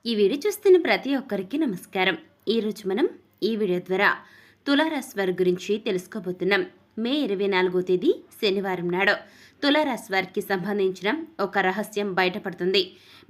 ఈ వీడియో చూస్తున్న ప్రతి ఒక్కరికి నమస్కారం. ఈరోజు మనం ఈ వీడియో ద్వారా తులారాశి వారి గురించి తెలుసుకోబోతున్నాం. మే 24వ తేదీ శనివారం నాడు తులారాశి వారికి సంబంధించిన ఒక రహస్యం బయటపడుతుంది.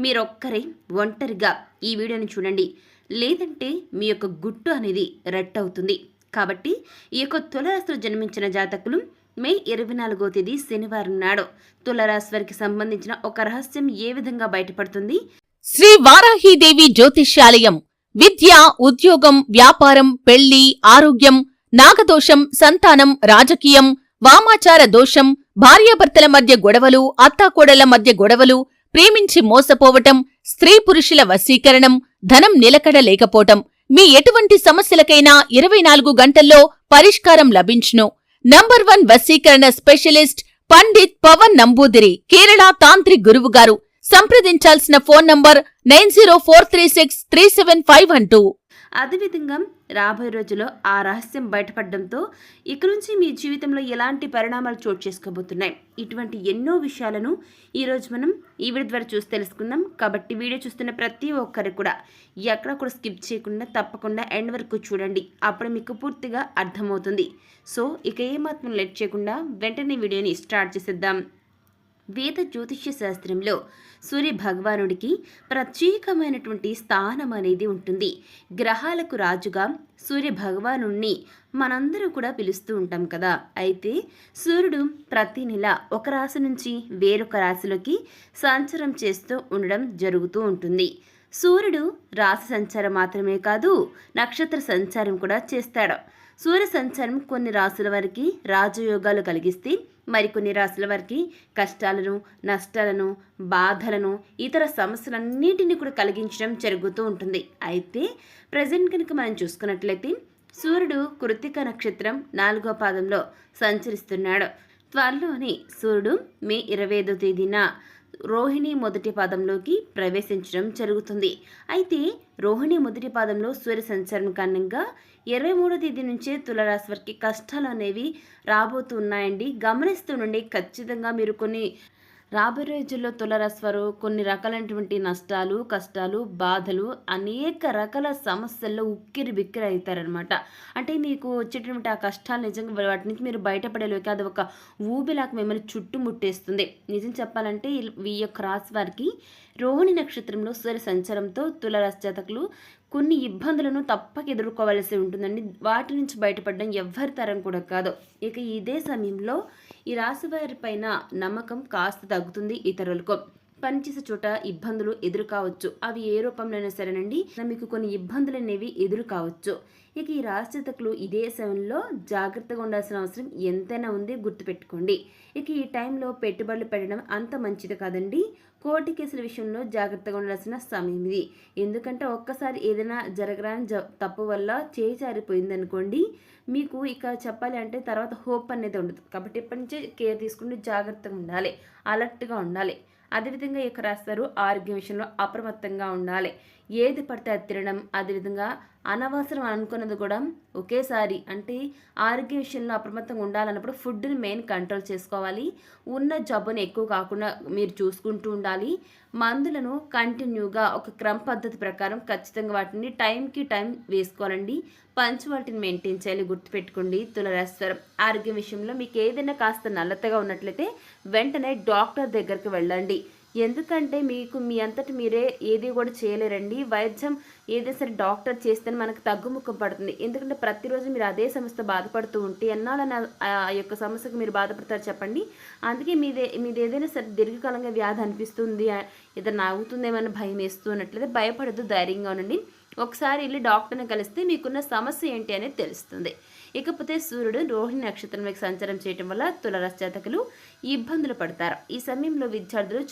మీరొక్కరే ఒంటరిగా ఈ వీడియోని చూడండి, లేదంటే మీ యొక్క గుట్టు అనేది రట్టవుతుంది. కాబట్టి ఈ యొక్క తులారాశిలో జన్మించిన జాతకులు మే 24వ తేదీ శనివారం నాడు తులారాశి వారికి సంబంధించిన ఒక రహస్యం ఏ విధంగా బయటపడుతుంది. శ్రీ వారాహీదేవి జ్యోతిష్యాలయం విద్య, ఉద్యోగం, వ్యాపారం, పెళ్లి, ఆరోగ్యం, నాగదోషం, సంతానం, రాజకీయం, వామాచార దోషం, భార్యాభర్తల మధ్య గొడవలు, అత్తాకోడళ్ల మధ్య గొడవలు, ప్రేమించి మోసపోవటం, స్త్రీ పురుషుల వశీకరణం, ధనం నిలకడ లేకపోవటం, మీ ఎటువంటి సమస్యలకైనా 24 గంటల్లో పరిష్కారం లభించును. నంబర్ 1 వశీకరణ స్పెషలిస్ట్ పండిత్ పవన్ నంబూదిరి, కేరళ తాంత్రిక్ గురువుగారు. సంప్రదించాల్సిన ఫోన్ నంబర్ 9043637512. అదేవిధంగా రాబోయే రోజుల్లో ఆ రహస్యం బయటపడడంతో ఇక నుంచి మీ జీవితంలో ఎలాంటి పరిణామాలు చోటు చేసుకోబోతున్నాయి, ఇటువంటి ఎన్నో విషయాలను ఈరోజు మనం ఈ వీడియో ద్వారా చూసి తెలుసుకుందాం. కాబట్టి వీడియో చూస్తున్న ప్రతి ఒక్కరు కూడా ఎక్కడ కూడా స్కిప్ చేయకుండా తప్పకుండా ఎండ్ వరకు చూడండి, అప్పుడు మీకు పూర్తిగా అర్థమవుతుంది. సో ఇక ఏమాత్రం లేట్ చేయకుండా వెంటనే వీడియోని స్టార్ట్ చేసేద్దాం. వేద జ్యోతిష్య శాస్త్రంలో సూర్య భగవానుడికి ప్రత్యేకమైనటువంటి స్థానం అనేది ఉంటుంది. గ్రహాలకు రాజుగా సూర్య భగవానుణ్ణి మనందరూ కూడా పిలుస్తూ ఉంటాం కదా. అయితే సూర్యుడు ప్రతి నెల ఒక రాశి నుంచి వేరొక రాశిలోకి సంచారం చేస్తూ ఉండడం జరుగుతూ ఉంటుంది. సూర్యుడు రాశి సంచారం మాత్రమే కాదు, నక్షత్ర సంచారం కూడా చేస్తాడు. సూర్య సంచారం కొన్ని రాశుల వారికి రాజయోగాలు కలిగిస్తే మరికొన్ని రాశుల వారికి కష్టాలను, నష్టాలను, బాధలను, ఇతర సమస్యలన్నిటిని కూడా కలిగించడం జరుగుతూ ఉంటుంది. అయితే ప్రజెంట్ కనుక మనం చూసుకున్నట్లయితే సూర్యుడు కృత్తిక నక్షత్రం 4వ పాదంలో సంచరిస్తున్నాడు. త్వరలోనే సూర్యుడు మే 25వ తేదీన రోహిణి మొదటి పాదంలోకి ప్రవేశించడం జరుగుతుంది. అయితే రోహిణి మొదటి పాదంలో సూర్య సంచారం కారణంగా 23వ తేదీ నుంచే తులారాశి వారికి కష్టాలు అనేవి రాబోతున్నాయండి. గమనిస్తుండండి. ఖచ్చితంగా మీరు కొన్ని రాబోయే రోజుల్లో తులారాశి వారు కొన్ని రకాలైనటువంటి నష్టాలు, కష్టాలు, బాధలు, అనేక రకాల సమస్యల్లో ఉక్కిరి బిక్కిరి అవుతారనమాట. అంటే మీకు వచ్చేటువంటి ఆ కష్టాలు నిజంగా వాటి నుంచి మీరు బయటపడలేక అది ఒక ఊబిలాగా మిమ్మల్ని చుట్టుముట్టేస్తుంది. నిజం చెప్పాలంటే ఈ యొక్క రాశి వారికి రోహిణి నక్షత్రంలో సూర్య సంచారంతో తులారాశి జాతకులు కొన్ని ఇబ్బందులను తప్పక ఎదుర్కోవాల్సి ఉంటుందండి. వాటి నుంచి బయటపడడం ఎవ్వరి తరం కూడా కాదు. ఇక ఇదే సమయంలో ఈ రాశి వారి పైన నమ్మకం కాస్త తగ్గుతుంది. ఇతరులకు పనిచేసే చోట ఇబ్బందులు ఎదురు కావచ్చు. అవి ఏ రూపంలోనైనా సరేనండి, మీకు కొన్ని ఇబ్బందులు అనేవి ఎదురు కావచ్చు. ఇక ఈ రాశి జాతకులు ఇదే సమయంలో జాగ్రత్తగా ఉండాల్సిన అవసరం ఎంతైనా ఉంది, గుర్తుపెట్టుకోండి. ఇక ఈ టైంలో పెట్టుబడులు పెట్టడం అంత మంచిది కాదండి. కోర్టు కేసుల విషయంలో జాగ్రత్తగా ఉండాల్సిన సమయం ఇది. ఎందుకంటే ఒక్కసారి ఏదైనా జరగరాని తప్పు వల్ల చేజారిపోయిందనుకోండి, మీకు ఇక చెప్పాలి అంటే తర్వాత హోప్ అనేది ఉండదు. కాబట్టి ఇప్పటి నుంచే కేర్ తీసుకుంటూ జాగ్రత్తగా ఉండాలి, అలర్ట్గా ఉండాలి. అదేవిధంగా ఇక రాస్తారు ఆరోగ్యం విషయంలో అప్రమత్తంగా ఉండాలి. ఏది పడితే అది తినడం, అదేవిధంగా అనవసరం అనుకున్నది కూడా ఒకేసారి, అంటే ఆరోగ్య విషయంలో అప్రమత్తంగా ఉండాలన్నప్పుడు ఫుడ్ని మెయిన్ కంట్రోల్ చేసుకోవాలి. ఉన్న జబ్బుని ఎక్కువ కాకుండా మీరు చూసుకుంటూ ఉండాలి. మందులను కంటిన్యూగా ఒక క్రమ పద్ధతి ప్రకారం ఖచ్చితంగా వాటిని టైంకి టైం వేసుకోవాలండి. పంచువాలిటీని మెయింటైన్ చేయాలి. గుర్తుపెట్టుకోండి తులారాశి వారు. ఆరోగ్యం విషయంలో మీకు ఏదైనా కాస్త నల్లతగా ఉన్నట్లయితే వెంటనే డాక్టర్ దగ్గరికి వెళ్ళండి. ఎందుకంటే మీకు మీ అంతటి మీరే ఏది కూడా చేయలేరండి. వైద్యం ఏదైనా సరే డాక్టర్ చేస్తేనే మనకు తగ్గుముఖం పడుతుంది. ఎందుకంటే ప్రతిరోజు మీరు అదే సమస్యతో బాధపడుతూ ఉంటే ఎన్నాళ్ళని ఆ యొక్క సమస్యకు మీరు బాధపడతారు చెప్పండి. అందుకే మీది ఏదైనా సరే దీర్ఘకాలంగా వ్యాధి అనిపిస్తుంది, ఏదైనా అవుతుందేమని భయం వేస్తున్నట్లయితే భయపడద్దు, ధైర్యంగా ఉండండి. ఒకసారి వెళ్ళి డాక్టర్ని కలిస్తే మీకున్న సమస్య ఏంటి అనేది తెలుస్తుంది. ఇకపోతే సూర్యుడు రోహిణి నక్షత్రంలోకి సంచారం చేయడం వల్ల తులారాశి జాతకులు ఇబ్బందులు పడతారు. ఈ సమయంలో విద్యార్థులు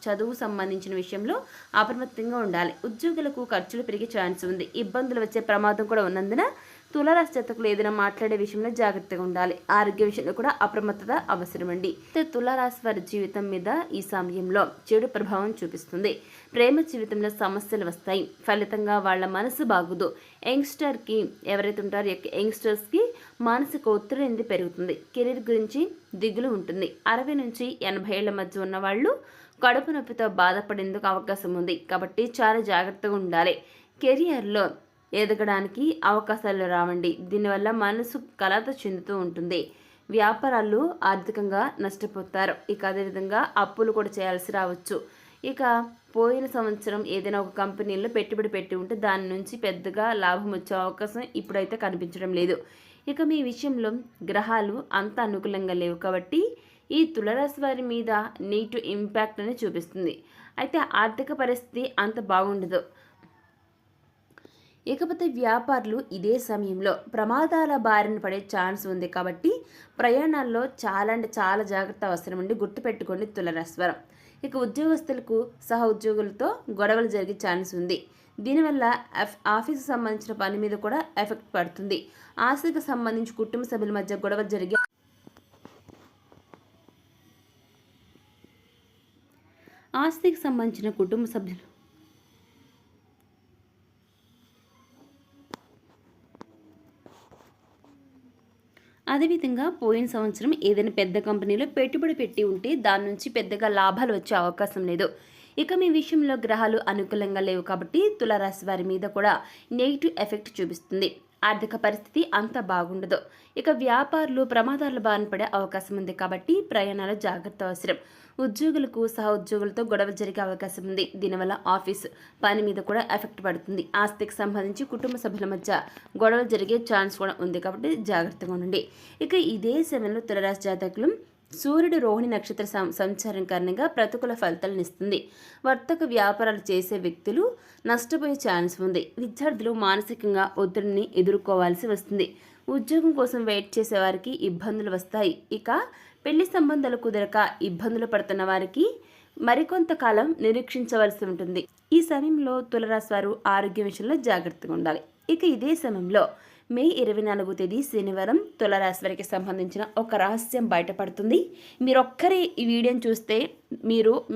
చదువు సంబంధించిన విషయంలో అప్రమత్తంగా ఉండాలి. ఉద్యోగులకు ఖర్చులు పెరిగే ఛాన్స్ ఉంది. ఇబ్బందులు వచ్చే ప్రమాదం కూడా ఉన్నందున తులారాశి జాతకులు ఏదైనా మాట్లాడే విషయంలో జాగ్రత్తగా ఉండాలి. ఆరోగ్య విషయంలో కూడా అప్రమత్తత అవసరమండి. తులారాశి వారి జీవితం మీద ఈ సమయంలో చెడు ప్రభావం చూపిస్తుంది. ప్రేమ జీవితంలో సమస్యలు వస్తాయి. ఫలితంగా వాళ్ళ మనసు బాగుదు. యంగ్స్టర్కి ఎవరైతే ఉంటారో యంగ్స్టర్స్కి మానసిక ఒత్తిడి అనేది పెరుగుతుంది. కెరీర్ గురించి దిగులు ఉంటుంది. 60 నుంచి 80 ఏళ్ల మధ్య ఉన్న వాళ్ళు కడుపు నొప్పితో బాధపడేందుకు అవకాశం ఉంది. కాబట్టి చాలా జాగ్రత్తగా ఉండాలి. కెరియర్లో ఎదగడానికి అవకాశాలు రావండి. దీనివల్ల మనసు కలత చెందుతూ ఉంటుంది. వ్యాపారాలు ఆర్థికంగా నష్టపోతారు. ఇక అదేవిధంగా అప్పులు కూడా చేయాల్సి రావచ్చు. ఇక పోయిన సంవత్సరం ఏదైనా ఒక కంపెనీలో పెట్టుబడి పెట్టి ఉంటే దాని నుంచి పెద్దగా లాభం వచ్చే అవకాశం ఇప్పుడైతే కనిపించడం లేదు. ఇక మీ విషయంలో గ్రహాలు అంత అనుకూలంగా లేవు కాబట్టి ఈ తులారాశి వారి మీద నెగిటివ్ ఇంపాక్ట్ అని చూపిస్తుంది. అయితే ఆర్థిక పరిస్థితి అంత బాగుండదు. ఇకపోతే వ్యాపారులు ఇదే సమయంలో ప్రమాదాల బారిన పడే ఛాన్స్ ఉంది కాబట్టి ప్రయాణాల్లో చాలా అంటే చాలా జాగ్రత్త అవసరం అండి. గుర్తుపెట్టుకోండి తులారాశి వారు. ఇక ఉద్యోగస్తులకు సహ ఉద్యోగులతో గొడవలు జరిగే ఛాన్స్ ఉంది. దీనివల్ల ఆఫీసు సంబంధించిన పని మీద కూడా ఎఫెక్ట్ పడుతుంది. ఆస్తికి సంబంధించి కుటుంబ సభ్యుల మధ్య గొడవలు జరిగే ఆస్తికి సంబంధించిన కుటుంబ సభ్యులు అదేవిధంగా పోయిన సంవత్సరం ఏదైనా పెద్ద కంపెనీలో పెట్టుబడి పెట్టి ఉంటే దాని నుంచి పెద్దగా లాభాలు వచ్చే అవకాశం లేదు. ఇక మీ విషయంలో గ్రహాలు అనుకూలంగా లేవు కాబట్టి తులారాశి వారి మీద కూడా నెగిటివ్ ఎఫెక్ట్ చూపిస్తుంది. ఆర్థిక పరిస్థితి అంత బాగుండదు. ఇక వ్యాపారులు ప్రమాదాల బారిన పడే అవకాశం ఉంది కాబట్టి ప్రయాణాలు జాగ్రత్త అవసరం. ఉద్యోగులకు సహ ఉద్యోగులతో గొడవ జరిగే అవకాశం ఉంది. దీనివల్ల ఆఫీస్ పని మీద కూడా ఎఫెక్ట్ పడుతుంది. ఆస్తికి సంబంధించి కుటుంబ సభ్యుల మధ్య గొడవలు జరిగే ఛాన్స్ కూడా ఉంది కాబట్టి జాగ్రత్తగా ఉండండి. ఇక ఇదే సమయంలో తులారాశి జాతకులు సూర్యుడు రోహిణి నక్షత్ర సంచారం కారణంగా ప్రతికూల ఫలితాలను ఇస్తుంది. వర్తక వ్యాపారాలు చేసే వ్యక్తులు నష్టపోయే ఛాన్స్ ఉంది. విద్యార్థులు మానసికంగా ఒత్తిడిని ఎదుర్కోవాల్సి వస్తుంది. ఉద్యోగం కోసం వెయిట్ చేసే వారికి ఇబ్బందులు వస్తాయి. ఇక పెళ్లి సంబంధాలు కుదరక ఇబ్బందులు పడుతున్న వారికి మరికొంతకాలం నిరీక్షించవలసి ఉంటుంది. ఈ సమయంలో తులారాశి వారు ఆరోగ్య విషయంలో జాగ్రత్తగా ఉండాలి. ఇక ఇదే సమయంలో మే 24వ తేదీ శనివారం తులారాశి వారికి సంబంధించిన ఒక రహస్యం బయటపడుతుంది. మీరొక్కరే ఈ వీడియోని చూస్తే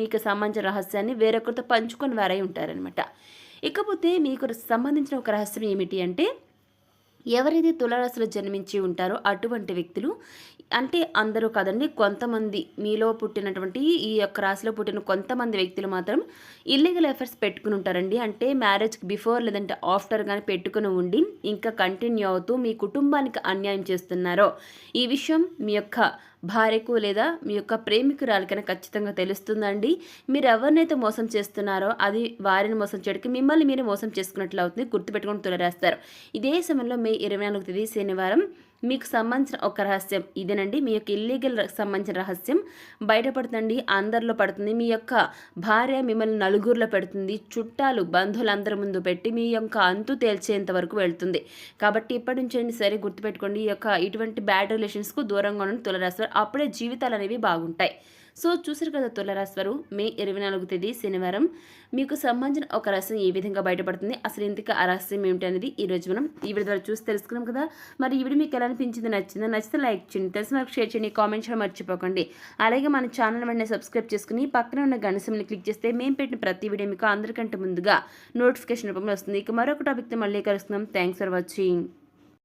మీకు సంబంధించిన రహస్యాన్ని వేరొకరితో పంచుకొని వారై ఉంటారనమాట. ఇకపోతే మీకు సంబంధించిన ఒక రహస్యం ఏమిటి అంటే, ఎవరైతే తులారాశిలో జన్మించి ఉంటారో అటువంటి వ్యక్తులు, అంటే అందరూ కాదండి, కొంతమంది మీలో పుట్టినటువంటి ఈ యొక్క రాశిలో పుట్టిన కొంతమంది వ్యక్తులు మాత్రం ఇల్లీగల్ అఫైర్స్ పెట్టుకుని ఉంటారండి. అంటే మ్యారేజ్కి బిఫోర్ లేదంటే ఆఫ్టర్ కానీ పెట్టుకుని ఉండి ఇంకా కంటిన్యూ అవుతూ మీ కుటుంబానికి అన్యాయం చేస్తున్నారో ఈ విషయం మీ యొక్క భార్యకు లేదా మీ యొక్క ప్రేమికురాలికైనా ఖచ్చితంగా తెలుస్తుందండి. మీరు ఎవరినైతే మోసం చేస్తున్నారో అది వారిని మోసం చేయడానికి మిమ్మల్ని మీరు మోసం చేసుకున్నట్లు అవుతుంది. గుర్తుపెట్టుకొని తులారాస్తారు. ఇదే సమయంలో మే 24వ తేదీ శనివారం మీకు సంబంధించిన ఒక రహస్యం ఇదేనండి. మీ యొక్క ఇల్లీగల్ సంబంధించిన రహస్యం బయటపడుతుంది, అందరిలో పడుతుంది. మీ యొక్క భార్య మిమ్మల్ని నలుగురిలో పెడుతుంది. చుట్టాలు బంధువులందరి ముందు పెట్టి మీ యొక్క అంతు తేల్చేంత వరకు వెళ్తుంది. కాబట్టి ఇప్పటి నుంచి సరే గుర్తుపెట్టుకోండి, ఈ యొక్క ఇటువంటి బ్యాడ్ రిలేషన్స్కు దూరంగా ఉన్న తులారాశి అప్పుడే జీవితాలు అనేవి బాగుంటాయి. సో చూసారు కదా తులారాశి వారు, మే 24వ తేదీ శనివారం మీకు సంబంధించిన ఒక రహస్యం ఏ విధంగా బయటపడుతుంది, అసలు ఇంతకు ఆ రహస్యం ఏమిటి అనేది ఈరోజు మనం ఈ వీడియో ద్వారా చూసి తెలుసుకున్నాం కదా. మరి ఈ వీడియో మీకు ఎలా అనిపించింది, నచ్చితే లైక్ చేయండి, తెలిసిన వరకు షేర్ చేయండి, కామెంట్ చేయడం మర్చిపోకండి. అలాగే మన ఛానల్ వెంటనే సబ్స్క్రైబ్ చేసుకుని పక్కన ఉన్న గంట సింబల్ని క్లిక్ చేస్తే మేము పెట్టిన ప్రతి వీడియో మీకు అందరికంటే ముందుగా నోటిఫికేషన్ రూపంలో వస్తుంది. ఇక మరొక టాపిక్తో మళ్ళీ కలుస్తున్నాం. Thanks for watching.